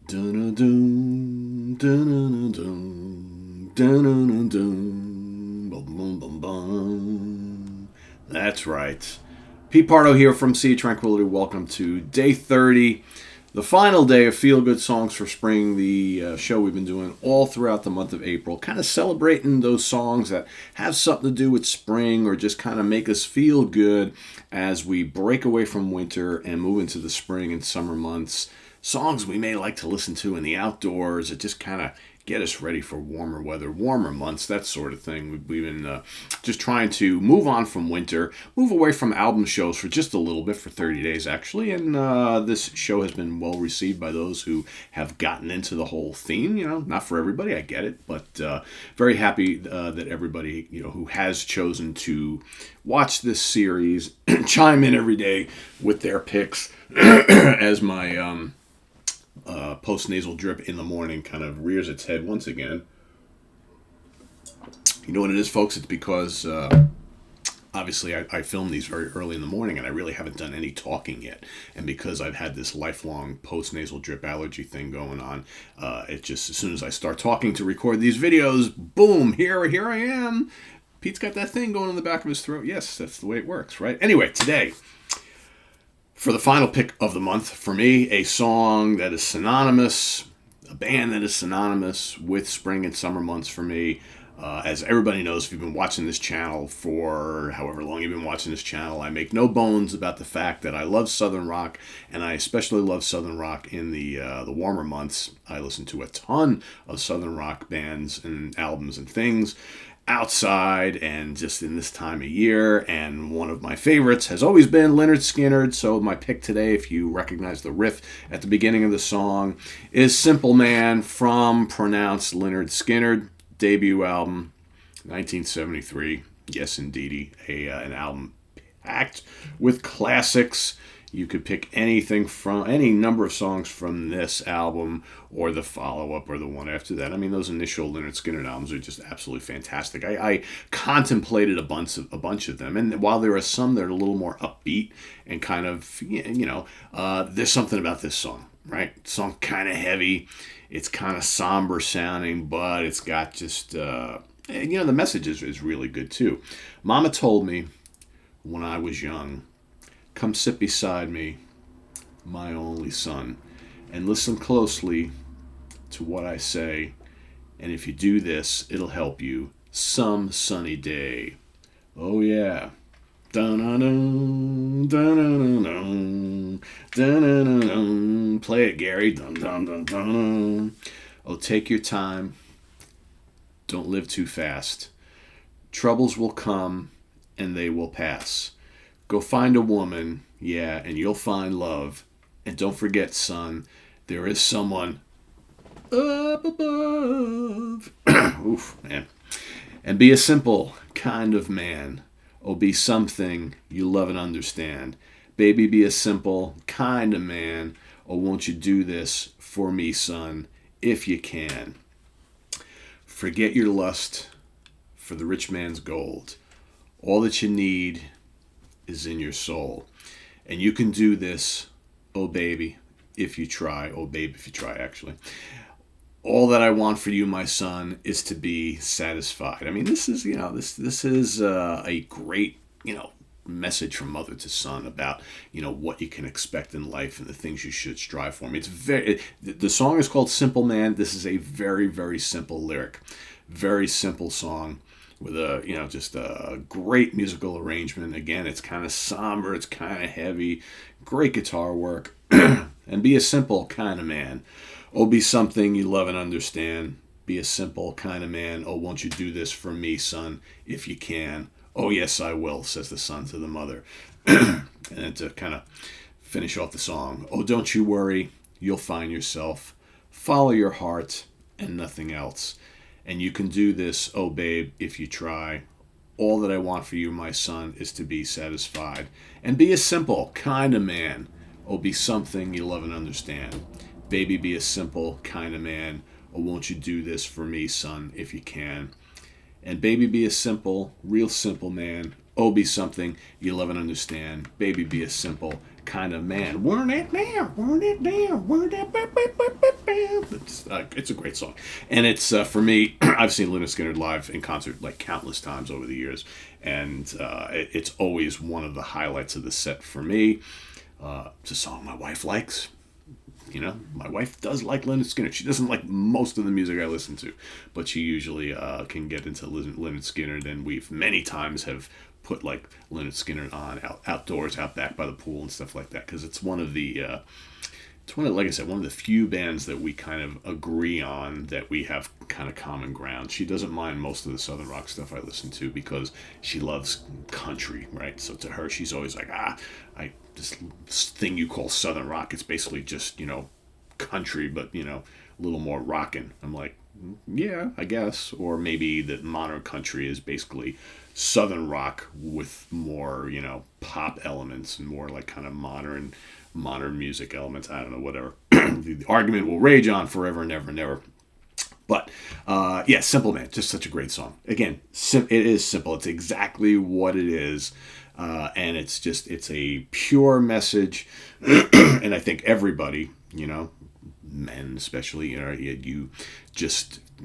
Dun-dun-dun, dun-dun-dun, dun-dun-dun, bum, bum, bum, bum. That's right. Pete Pardo here from Sea of Tranquility. Welcome to day 30, the final day of Feel Good Songs for Spring, the show we've been doing all throughout the month of April, kind of celebrating those songs that have something to do with spring or just kind of make us feel good as we break away from winter and move into the spring and summer months. Songs we may like to listen to in the outdoors that just kind of get us ready for warmer weather, warmer months, that sort of thing. We've been just trying to move on from winter, move away from album shows for just a little bit, for 30 days actually, and this show has been well received by those who have gotten into the whole theme. You know, not for everybody, I get it, but very happy that everybody, you know, who has chosen to watch this series chime in every day with their picks as my Postnasal Drip in the morning kind of rears its head once again. You know what it is, folks? It's because obviously I film these very early in the morning and I really haven't done any talking yet. And because I've had this lifelong postnasal drip allergy thing going on, it just, as soon as I start talking to record these videos, boom, here I am. Pete's got that thing going in the back of his throat. Yes, that's the way it works, right? Anyway, today, for the final pick of the month, for me, a song that is synonymous, a band that is synonymous with spring and summer months for me. As everybody knows, if you've been watching this channel for however long you've been watching this channel, I make no bones about the fact that I love Southern rock, and I especially love Southern rock in the warmer months. I listen to a ton of Southern rock bands and albums and things outside and just in this time of year, and one of my favorites has always been Leonard Skinner. So my pick today, if you recognize the riff at the beginning of the song, is Simple Man from pronounced Leonard Skinner, debut album, 1973. Yes, indeedy, an album packed with classics. You could pick anything from any number of songs from this album or the follow-up or the one after that. I mean, those initial Leonard Skinner albums are just absolutely fantastic. I contemplated a bunch of them, and while there are some that are a little more upbeat and kind of, there's something about this song, right? Song kind of heavy. It's kind of somber sounding, but it's got just, the message is really good too. Mama told me when I was young, come sit beside me, my only son, and listen closely to what I say. And if you do this, it'll help you some sunny day. Oh yeah. Dun-dun-dun, dun-dun-dun, dun-dun-dun. Play it, Gary. Dun-dun-dun-dun. Oh, take your time. Don't live too fast. Troubles will come and they will pass. Go find a woman, yeah, and you'll find love. And don't forget, son, there is someone up above. Oof, man. And be a simple kind of man. Oh, be something you love and understand. Baby, be a simple kind of man. Oh, won't you do this for me, son, if you can. Forget your lust for the rich man's gold. All that you need is in your soul. And you can do this, oh baby, if you try. Oh babe, if you try, actually. All that I want for you, my son, is to be satisfied. I mean, this is, this is a great, message from mother to son about, what you can expect in life and the things you should strive for. I mean, the song is called Simple Man. This is a very, very simple lyric. Very simple song with just a great musical arrangement. Again, it's kind of somber, it's kind of heavy, great guitar work. And be a simple kind of man. Oh, be something you love and understand. Be a simple kind of man. Oh, won't you do this for me, son, if you can. Oh, yes, I will, says the son to the mother. And then to kind of finish off the song. Oh, don't you worry, you'll find yourself. Follow your heart and nothing else. And you can do this, oh babe, if you try. All that I want for you, my son, is to be satisfied. And be a simple kind of man. Oh, be something you love and understand. Baby, be a simple kind of man. Oh, won't you do this for me, son, if you can. And baby, be a simple, real simple man. Oh, be something you love and understand. Baby, be a simple kind of man. Weren't it there? Weren't it there? Weren't it? It's a great song, and it's for me. I've seen Leonard Skinner live in concert like countless times over the years, and it's always one of the highlights of the set for me. It's a song my wife likes. You know, my wife does like Leonard Skinner. She doesn't like most of the music I listen to, but she usually can get into Leonard Skinner. Then we've many times have put like Leonard Skinner on outdoors, out back by the pool and stuff like that, because it's one of the like I said, one of the few bands that we kind of agree on, that we have kind of common ground. She doesn't mind most of the Southern rock stuff I listen to because she loves country, right? So to her, she's always like, this thing you call Southern rock, it's basically just, country, but, a little more rockin'. I'm like, yeah, I guess. Or maybe that modern country is basically Southern rock with more, pop elements and more like kind of modern music elements. I don't know, whatever. The argument will rage on forever and ever and ever. But, Simple Man, just such a great song. Again, it is simple. It's exactly what it is. And it's a pure message. And I think everybody, men especially,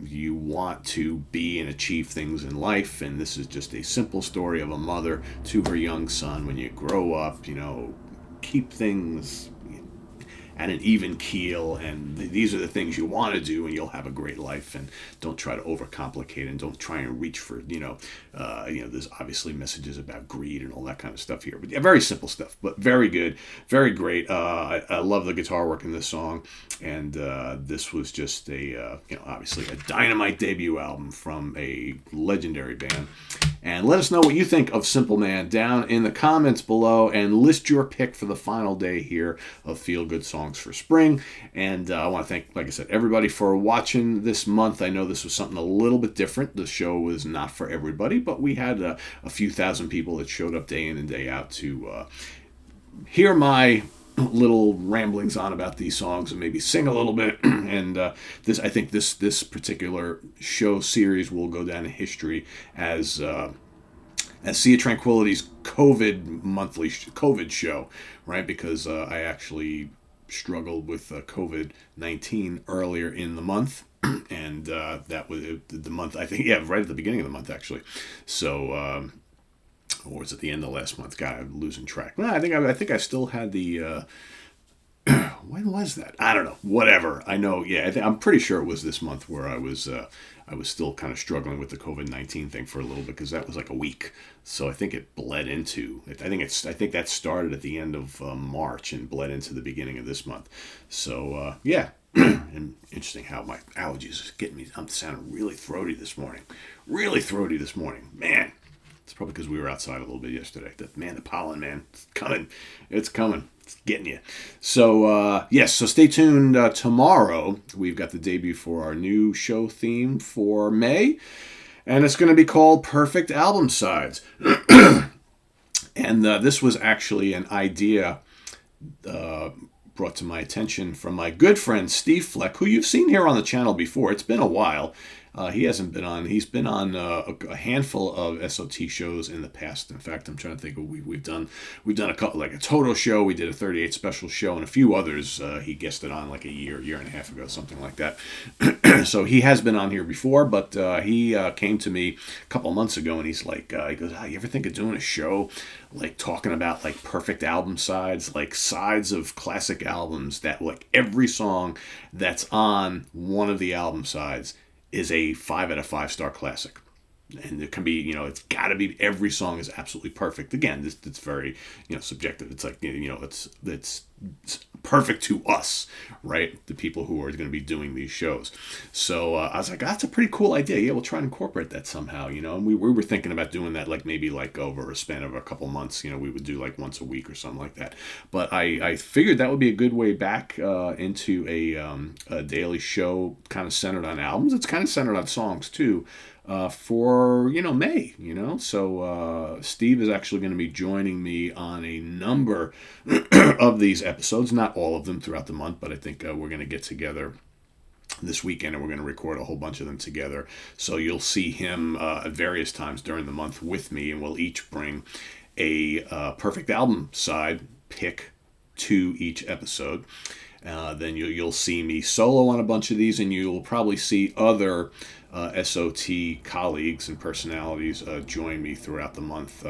you want to be and achieve things in life. And this is just a simple story of a mother to her young son. When you grow up, keep things at an even keel, and these are the things you want to do, and you'll have a great life. And don't try to overcomplicate, and don't try and reach for there's obviously messages about greed and all that kind of stuff here, but yeah, very simple stuff, but very good, very great. I love the guitar work in this song, and this was just obviously a dynamite debut album from a legendary band. And let us know what you think of Simple Man down in the comments below, and list your pick for the final day here of Feel Good Songs for Spring. And I want to thank, like I said, everybody for watching this month. I know this was something a little bit different. The show was not for everybody, but we had a few thousand people that showed up day in and day out to hear my little ramblings on about these songs and maybe sing a little bit. And I think this particular show series will go down in history as Sea of Tranquility's monthly COVID show, right? Because I actually struggled with COVID-19 earlier in the month. And that was the month, I think, right at the beginning of the month, actually. So, or was it the end of last month? God, I'm losing track. Well, I think I still had the. When was that? I don't know. Whatever. I know. Yeah, I'm pretty sure it was this month where I was still kind of struggling with the COVID-19 thing for a little bit, because that was like a week. So I think it bled into. I think that started at the end of March and bled into the beginning of this month. So yeah. And interesting how my allergies are getting me. I'm sounding really throaty this morning. Man. It's probably because we were outside a little bit yesterday. The pollen, man, it's coming. It's getting you. So, yes, so stay tuned. Tomorrow, we've got the debut for our new show theme for May, and it's going to be called Perfect Album Sides. And this was actually an idea brought to my attention from my good friend Steve Fleck, who you've seen here on the channel before. It's been a while. He hasn't been on. He's been on a handful of SOT shows in the past. In fact, I'm trying to think of we've done a couple, like a Toto show. We did a 38 special show, and a few others. He guested on like a year and a half ago, something like that. So he has been on here before, but he came to me a couple months ago, and he's like, he goes, you ever think of doing a show like talking about like perfect album sides, like sides of classic albums that like every song that's on one of the album sides is a 5 out of 5 star classic. And it can be, it's got to be, every song is absolutely perfect. Again, it's very, subjective. It's like, it's perfect to us, right? The people who are going to be doing these shows. So I was like, that's a pretty cool idea. Yeah, we'll try and incorporate that somehow, and we were thinking about doing that, like maybe like over a span of a couple months, we would do like once a week or something like that. But I figured that would be a good way back into a daily show kind of centered on albums. It's kind of centered on songs too. For May, so Steve is actually going to be joining me on a number of these episodes, not all of them throughout the month, but I think we're going to get together this weekend and we're going to record a whole bunch of them together. So you'll see him at various times during the month with me, and we'll each bring a perfect album side pick, 2 each episode. Then you'll see me solo on a bunch of these, and you'll probably see other SOT colleagues and personalities join me throughout the month,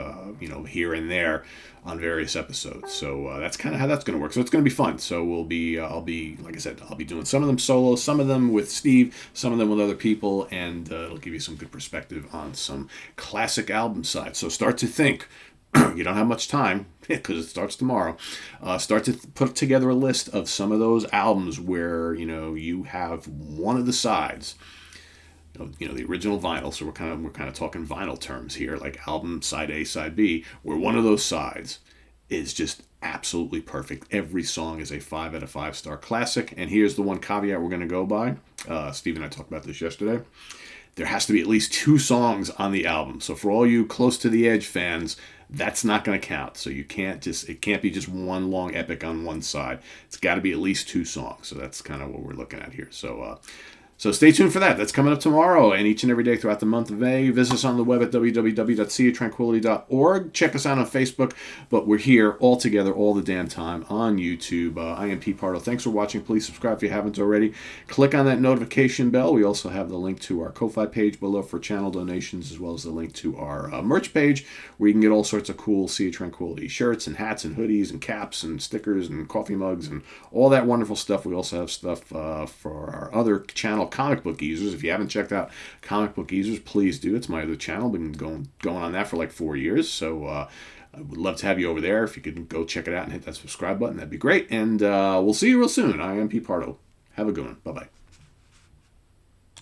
here and there on various episodes. So that's kind of how that's going to work. So it's going to be fun. So I'll be, like I said, I'll be doing some of them solo, some of them with Steve, some of them with other people, and it'll give you some good perspective on some classic album sides. So start to think. You don't have much time because it starts tomorrow. Start to put together a list of some of those albums where you have one of the sides. The original vinyl. So we're kind of talking vinyl terms here, like album side A, side B, where one of those sides is just absolutely perfect. Every song is a 5 out of 5 star classic. And here's the one caveat we're going to go by. Steve and I talked about this yesterday. There has to be at least 2 songs on the album. So for all you Close to the Edge fans, that's not going to count. So it can't be just one long epic on one side. It's got to be at least 2 songs. So that's kind of what we're looking at here. So stay tuned for that. That's coming up tomorrow and each and every day throughout the month of May. Visit us on the web at www.seatranquility.org. Check us out on Facebook. But we're here all together all the damn time on YouTube. I am Pete Pardo. Thanks for watching. Please subscribe if you haven't already. Click on that notification bell. We also have the link to our Ko-Fi page below for channel donations, as well as the link to our merch page, where you can get all sorts of cool Sea of Tranquility shirts and hats and hoodies and caps and stickers and coffee mugs and all that wonderful stuff. We also have stuff for our other channel, Comic Book Geezers. If you haven't checked out Comic Book Geezers, please do. It's my other channel. Been going on that for like 4 years. So I would love to have you over there. If you could go check it out and hit that subscribe button, that'd be great. And we'll see you real soon. I am Pete Pardo. Have a good one. Bye-bye.